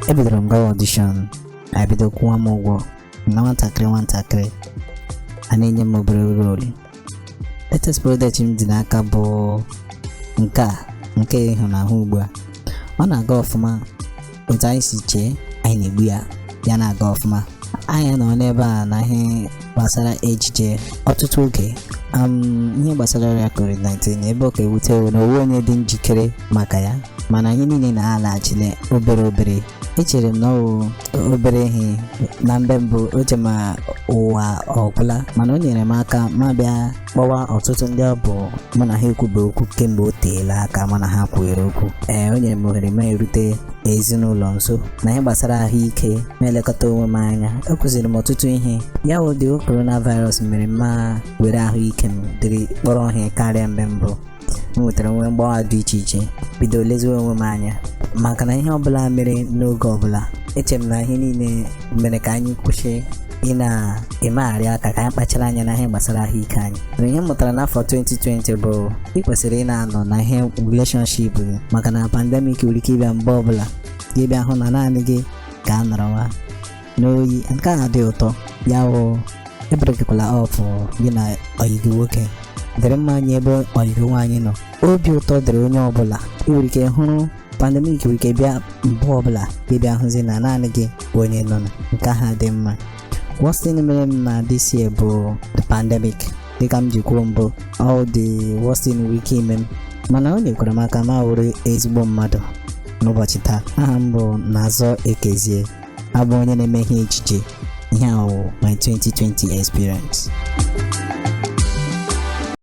ebidoro m gawa audition, ebido kwụwa m ụgwọ na nwatakịrị a na-enye m obere rolu. Latest project m dị n'aka bụ nke ịhụnahụ ugbu a. Ọ na-aga ọfụma otu anyị si chee anyị na-egbu ya na-aga ọfụma. Anyị nọ n'ebe a na ihe gbasara ejije ọtụtụ oge ihe gbasara ọrịa COVID-19 ebe ọ ka ewutere na onwe onye dị njikere maka ya, mana ihe niile na-alaghachile obere. Echere m na obere ihe na mbụ oche ma ụwa ọgwụla, mana o nyere m aka ma bịa kpọwa ọtụtụ ndị ọ bụ mụ na ha ekwube okwu kemgbe o teela aka mana ha kwuere okwu. O nyere m ohere ma erute ezinụlọ nso na ihe gbasara ahụike na-elekọta onwe m anya. Ekụziri m ọtụtụ ihe ya wụ coronavirus mere ma were ahụike m dịrị kpọrọ ihe karịa mgbe mbụ. M nwetara onwe mgbawa dị iche iche, bido leziwe onwe m anya maka na ihe ọbụla mere n'oge ọbụla. Eche m na ihe niile mere ka anyị kwụsị ị na-emegharị aka ka anyị kpachara anya na ihe gbasara ahụike anyị. Ihe m mụtara n'afọ 2020 bụ ị kwesịrị ị na-anọ na ihe relationship gị maka na pandemic nwere ike ịbịa mgbe ọbụla gị bịa hụ na naanị gị ga-anọrọwa n'oyi. Nke a dị ụtọ ya wụ ebrekekwala ọfụ gị na ọyị gị nwoke. Dịrị mma nye ebe ọyị gị nwaanyị nọ. Obi ụtọ dịrị onye ọbụla. Ị nwere ike hụrụ pandemic nwere ike bịa mgbe ọbụla gị bịa hụzi na naanị gị bụ onye nọ na nke ha dị mma. Worst thing mere m na this year bụ the pandemic. Dịka m ji kwuo mbụ, all the worst thing nwere ike ime m, mana o nyekwara m aka ma wụrụ ezigbo mmadụ n'ụbọchị taa. Aha m bụ Nazọ Ekezie, abụ onye na-eme ihe ejije. Ihe a bụ my 2020 experience.